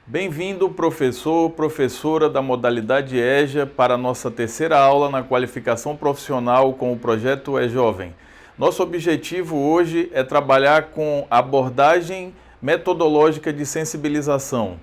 Bem-vindo, professor, professora da modalidade EJA, para a nossa terceira aula na qualificação profissional com o projeto E-Jovem. Nosso objetivo hoje é trabalhar com abordagem metodológica de sensibilização.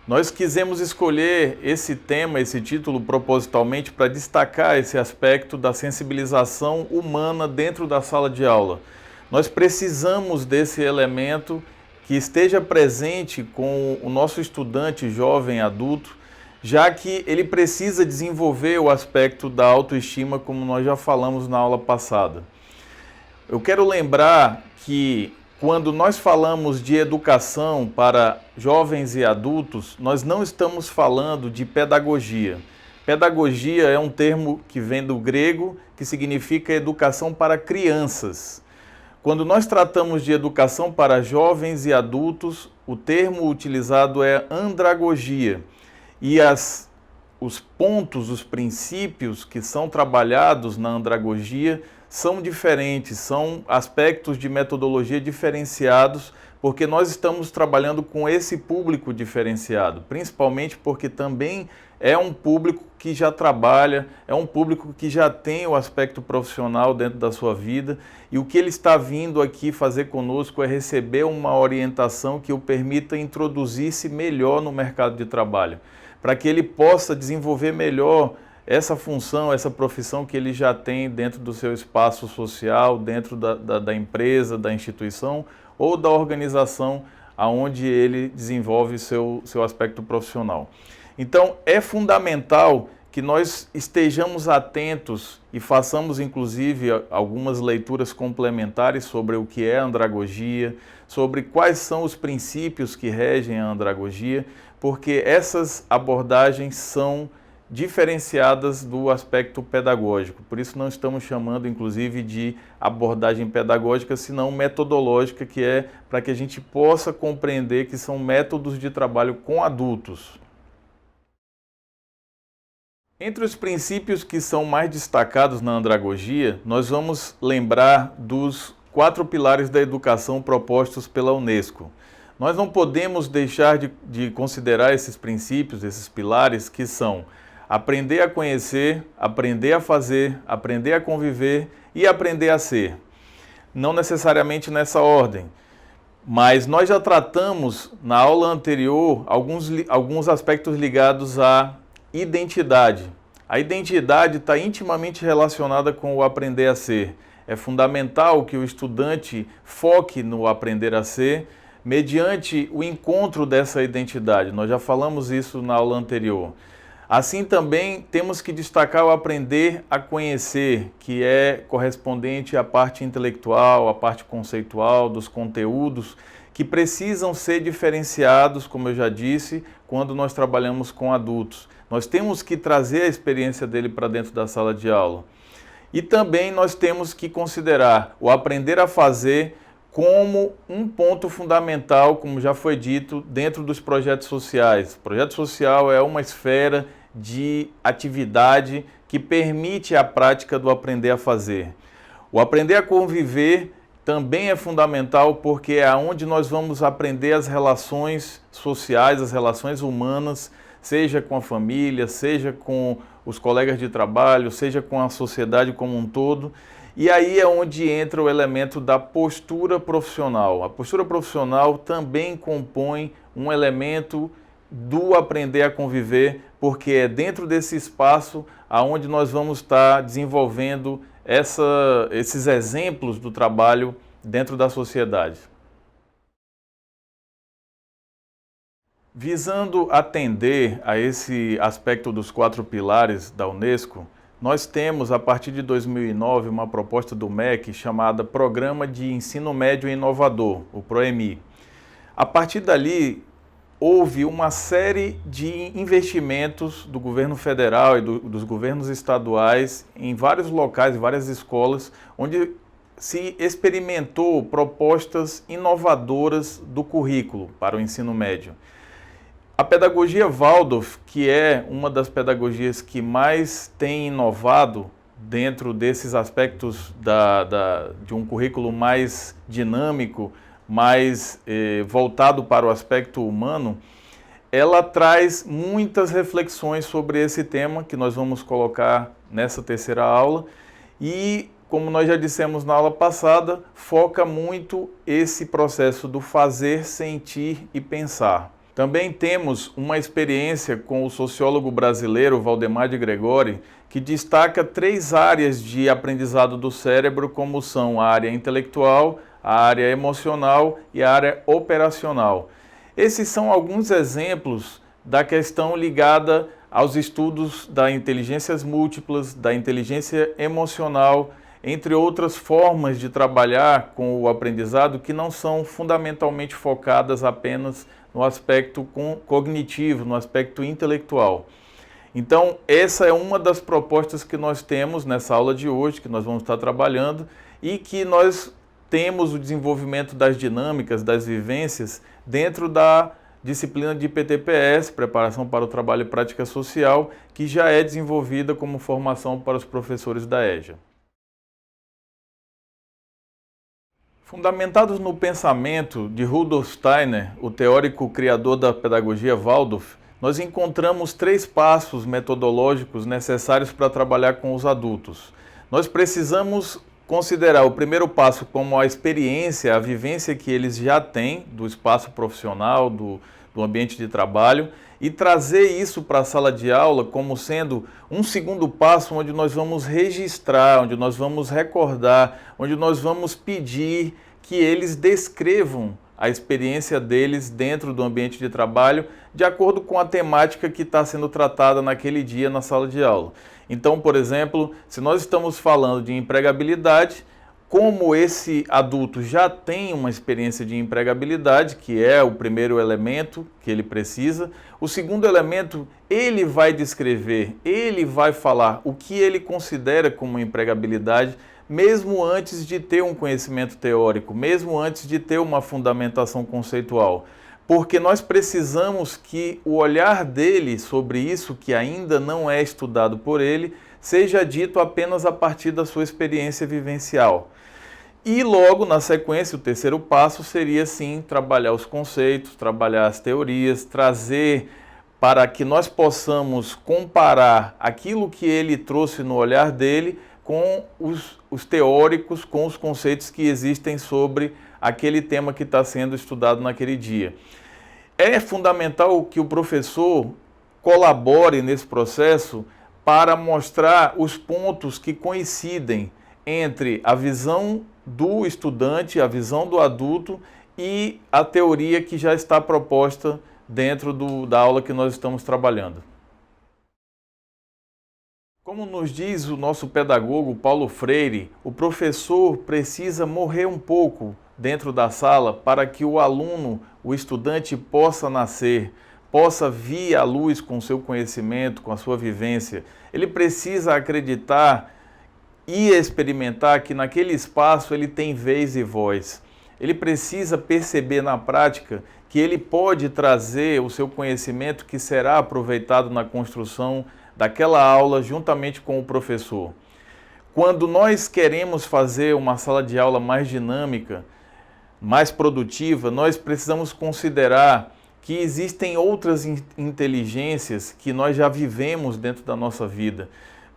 Nós quisemos escolher esse tema, esse título propositalmente para destacar esse aspecto da sensibilização humana dentro da sala de aula. Nós precisamos desse elemento que esteja presente com o nosso estudante jovem adulto, já que ele precisa desenvolver o aspecto da autoestima, como nós já falamos na aula passada. Eu quero lembrar que quando nós falamos de educação para jovens e adultos, nós não estamos falando de pedagogia. Pedagogia é um termo que vem do grego, que significa educação para crianças. Quando nós tratamos de educação para jovens e adultos, o termo utilizado é andragogia. E os pontos, os princípios que são trabalhados na andragogia são diferentes, são aspectos de metodologia diferenciados, porque nós estamos trabalhando com esse público diferenciado, principalmente porque também é um público que já trabalha, é um público que já tem o aspecto profissional dentro da sua vida, e o que ele está vindo aqui fazer conosco é receber uma orientação que o permita introduzir-se melhor no mercado de trabalho, para que ele possa desenvolver melhor essa função, essa profissão que ele já tem dentro do seu espaço social, dentro da empresa, da instituição ou da organização aonde ele desenvolve seu aspecto profissional. Então, é fundamental que nós estejamos atentos e façamos, inclusive, algumas leituras complementares sobre o que é andragogia, sobre quais são os princípios que regem a andragogia, porque essas abordagens são diferenciadas do aspecto pedagógico. Por isso não estamos chamando, inclusive, de abordagem pedagógica, senão metodológica, que é para que a gente possa compreender que são métodos de trabalho com adultos. Entre os princípios que são mais destacados na andragogia, nós vamos lembrar dos 4 pilares da educação propostos pela Unesco. Nós não podemos deixar de considerar esses princípios, esses pilares, que são aprender a conhecer, aprender a fazer, aprender a conviver e aprender a ser. Não necessariamente nessa ordem, mas nós já tratamos na aula anterior alguns aspectos ligados à identidade. A identidade está intimamente relacionada com o aprender a ser. É fundamental que o estudante foque no aprender a ser mediante o encontro dessa identidade. Nós já falamos isso na aula anterior. Assim também temos que destacar o aprender a conhecer, que é correspondente à parte intelectual, à parte conceitual dos conteúdos, que precisam ser diferenciados, como eu já disse, quando nós trabalhamos com adultos. Nós temos que trazer a experiência dele para dentro da sala de aula. E também nós temos que considerar o aprender a fazer como um ponto fundamental, como já foi dito, dentro dos projetos sociais. O projeto social é uma esfera de atividade que permite a prática do aprender a fazer. O aprender a conviver também é fundamental, porque é onde nós vamos aprender as relações sociais, as relações humanas, seja com a família, seja com os colegas de trabalho, seja com a sociedade como um todo. E aí é onde entra o elemento da postura profissional. A postura profissional também compõe um elemento do aprender a conviver, porque é dentro desse espaço aonde nós vamos estar desenvolvendo esses exemplos do trabalho dentro da sociedade. Visando atender a esse aspecto dos 4 pilares da Unesco, nós temos, a partir de 2009, uma proposta do MEC chamada Programa de Ensino Médio Inovador, o PROEMI. A partir dali, houve uma série de investimentos do governo federal e dos governos estaduais em vários locais, em várias escolas, onde se experimentou propostas inovadoras do currículo para o ensino médio. A pedagogia Waldorf, que é uma das pedagogias que mais tem inovado dentro desses aspectos de um currículo mais dinâmico, mais voltado para o aspecto humano, ela traz muitas reflexões sobre esse tema que nós vamos colocar nessa terceira aula e, como nós já dissemos na aula passada, foca muito esse processo do fazer, sentir e pensar. Também temos uma experiência com o sociólogo brasileiro Valdemar de Gregori, que destaca 3 áreas de aprendizado do cérebro, como são a área intelectual, a área emocional e a área operacional. Esses são alguns exemplos da questão ligada aos estudos da inteligências múltiplas, da inteligência emocional, entre outras formas de trabalhar com o aprendizado que não são fundamentalmente focadas apenas no aspecto cognitivo, no aspecto intelectual. Então, essa é uma das propostas que nós temos nessa aula de hoje, que nós vamos estar trabalhando, e que nós temos o desenvolvimento das dinâmicas, das vivências, dentro da disciplina de PTPS, Preparação para o Trabalho e Prática Social, que já é desenvolvida como formação para os professores da EJA. Fundamentados no pensamento de Rudolf Steiner, o teórico criador da pedagogia Waldorf, nós encontramos 3 passos metodológicos necessários para trabalhar com os adultos. Nós precisamos considerar o primeiro passo como a experiência, a vivência que eles já têm do espaço profissional, do ambiente de trabalho, e trazer isso para a sala de aula como sendo um segundo passo onde nós vamos registrar, onde nós vamos recordar, onde nós vamos pedir que eles descrevam a experiência deles dentro do ambiente de trabalho de acordo com a temática que está sendo tratada naquele dia na sala de aula. Então, por exemplo, se nós estamos falando de empregabilidade, como esse adulto já tem uma experiência de empregabilidade, que é o primeiro elemento que ele precisa, o segundo elemento, ele vai descrever, ele vai falar o que ele considera como empregabilidade, mesmo antes de ter um conhecimento teórico, mesmo antes de ter uma fundamentação conceitual. Porque nós precisamos que o olhar dele sobre isso, que ainda não é estudado por ele, seja dito apenas a partir da sua experiência vivencial. E logo, na sequência, o terceiro passo seria, sim, trabalhar os conceitos, trabalhar as teorias, trazer para que nós possamos comparar aquilo que ele trouxe no olhar dele com os teóricos, com os conceitos que existem sobre aquele tema que está sendo estudado naquele dia. É fundamental que o professor colabore nesse processo para mostrar os pontos que coincidem entre a visão do estudante, a visão do adulto e a teoria que já está proposta dentro da aula que nós estamos trabalhando. Como nos diz o nosso pedagogo Paulo Freire, o professor precisa morrer um pouco dentro da sala para que o aluno, o estudante, possa nascer, possa vir à luz com o seu conhecimento, com a sua vivência. Ele precisa acreditar e experimentar que naquele espaço ele tem vez e voz. Ele precisa perceber na prática que ele pode trazer o seu conhecimento que será aproveitado na construção daquela aula juntamente com o professor. Quando nós queremos fazer uma sala de aula mais dinâmica, mais produtiva, nós precisamos considerar que existem outras inteligências que nós já vivemos dentro da nossa vida.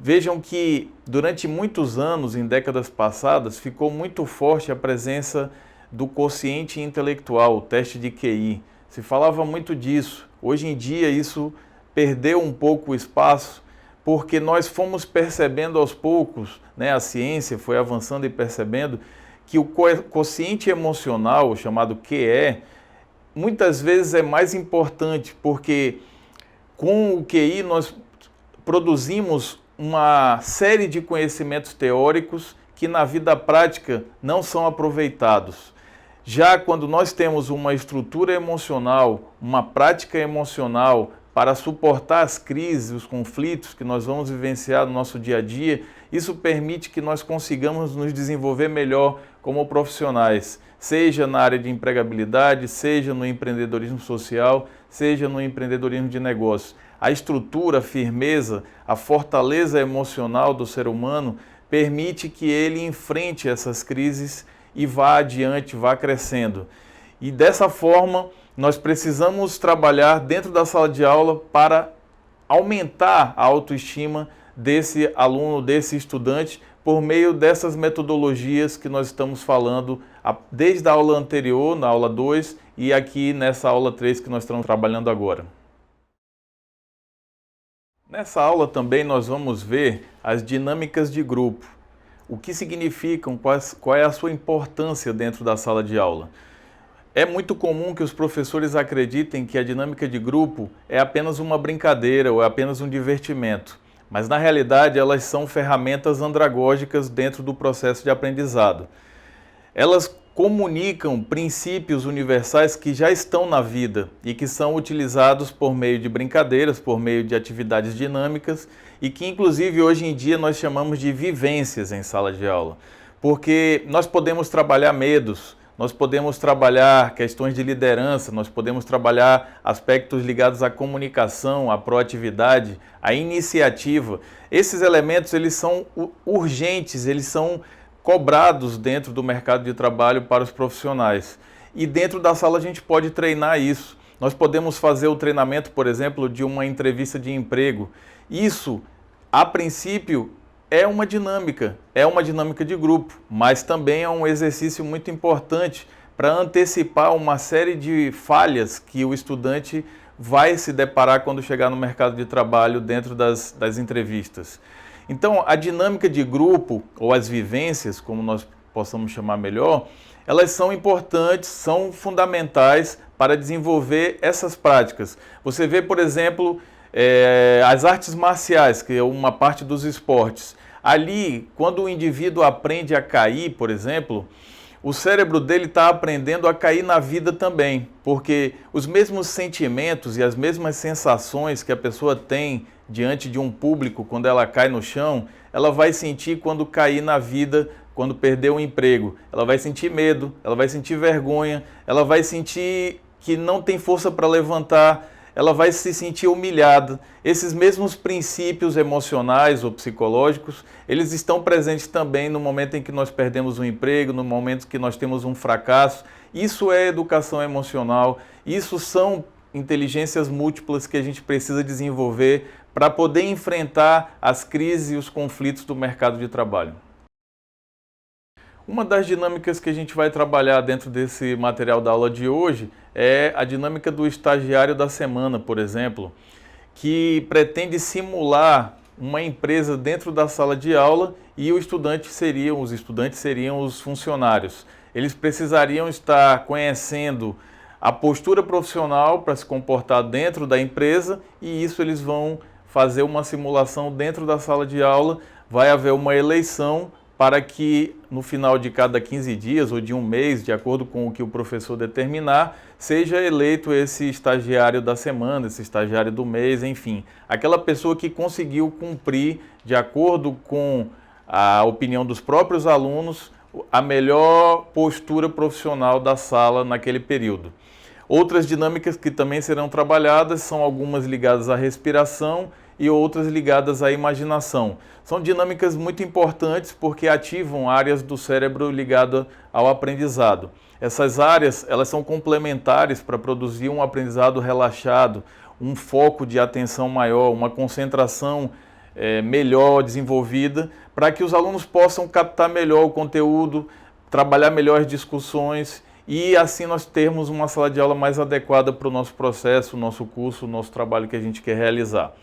Vejam que durante muitos anos, em décadas passadas, ficou muito forte a presença do quociente intelectual, o teste de QI. Se falava muito disso. Hoje em dia isso perdeu um pouco o espaço, porque nós fomos percebendo aos poucos, a ciência foi avançando e percebendo que o quociente emocional, chamado QE, muitas vezes é mais importante, porque com o QI nós produzimos uma série de conhecimentos teóricos que na vida prática não são aproveitados. Já quando nós temos uma estrutura emocional, uma prática emocional para suportar as crises, os conflitos que nós vamos vivenciar no nosso dia a dia, isso permite que nós consigamos nos desenvolver melhor como profissionais, seja na área de empregabilidade, seja no empreendedorismo social, seja no empreendedorismo de negócios. A estrutura, a firmeza, a fortaleza emocional do ser humano permite que ele enfrente essas crises e vá adiante, vá crescendo. E dessa forma, nós precisamos trabalhar dentro da sala de aula para aumentar a autoestima desse aluno, desse estudante, por meio dessas metodologias que nós estamos falando desde a aula anterior, na aula 2, e aqui nessa aula 3 que nós estamos trabalhando agora. Nessa aula também nós vamos ver as dinâmicas de grupo. O que significam, qual é a sua importância dentro da sala de aula. É muito comum que os professores acreditem que a dinâmica de grupo é apenas uma brincadeira ou é apenas um divertimento, mas na realidade elas são ferramentas andragógicas dentro do processo de aprendizado. Elas comunicam princípios universais que já estão na vida e que são utilizados por meio de brincadeiras, por meio de atividades dinâmicas e que inclusive hoje em dia nós chamamos de vivências em sala de aula, porque nós podemos trabalhar medos, nós podemos trabalhar questões de liderança, nós podemos trabalhar aspectos ligados à comunicação, à proatividade, à iniciativa. Esses elementos eles são urgentes, eles são cobrados dentro do mercado de trabalho para os profissionais. E dentro da sala a gente pode treinar isso. Nós podemos fazer o treinamento, por exemplo, de uma entrevista de emprego. Isso, a princípio, é uma dinâmica de grupo, mas também é um exercício muito importante para antecipar uma série de falhas que o estudante vai se deparar quando chegar no mercado de trabalho dentro das entrevistas. Então, a dinâmica de grupo, ou as vivências, como nós possamos chamar melhor, elas são importantes, são fundamentais para desenvolver essas práticas. Você vê, por exemplo, as artes marciais, que é uma parte dos esportes. Ali, quando o indivíduo aprende a cair, por exemplo, o cérebro dele está aprendendo a cair na vida também, porque os mesmos sentimentos e as mesmas sensações que a pessoa tem diante de um público quando ela cai no chão, ela vai sentir quando cair na vida, quando perder o emprego. Ela vai sentir medo, ela vai sentir vergonha, ela vai sentir que não tem força para levantar, ela vai se sentir humilhada. Esses mesmos princípios emocionais ou psicológicos, eles estão presentes também no momento em que nós perdemos um emprego, no momento que nós temos um fracasso. Isso é educação emocional, isso são inteligências múltiplas que a gente precisa desenvolver para poder enfrentar as crises e os conflitos do mercado de trabalho. Uma das dinâmicas que a gente vai trabalhar dentro desse material da aula de hoje é a dinâmica do estagiário da semana, por exemplo, que pretende simular uma empresa dentro da sala de aula e os estudantes seriam os funcionários. Eles precisariam estar conhecendo a postura profissional para se comportar dentro da empresa e isso eles vão fazer uma simulação dentro da sala de aula. Vai haver uma eleição para que no final de cada 15 dias ou de um mês, de acordo com o que o professor determinar, seja eleito esse estagiário da semana, esse estagiário do mês, enfim, aquela pessoa que conseguiu cumprir, de acordo com a opinião dos próprios alunos, a melhor postura profissional da sala naquele período. Outras dinâmicas que também serão trabalhadas são algumas ligadas à respiração e outras ligadas à imaginação. São dinâmicas muito importantes porque ativam áreas do cérebro ligadas ao aprendizado. Essas áreas elas são complementares para produzir um aprendizado relaxado, um foco de atenção maior, uma concentração melhor desenvolvida, para que os alunos possam captar melhor o conteúdo, trabalhar melhor as discussões e assim nós termos uma sala de aula mais adequada para o nosso processo, o nosso curso, o nosso trabalho que a gente quer realizar.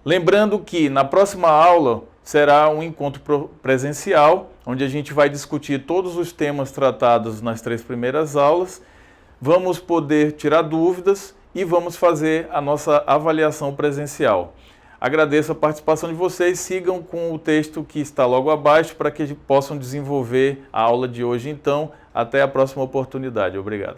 Lembrando que na próxima aula será um encontro presencial, onde a gente vai discutir todos os temas tratados nas 3 primeiras aulas, vamos poder tirar dúvidas e vamos fazer a nossa avaliação presencial. Agradeço a participação de vocês, sigam com o texto que está logo abaixo para que possam desenvolver a aula de hoje então. Até a próxima oportunidade. Obrigado.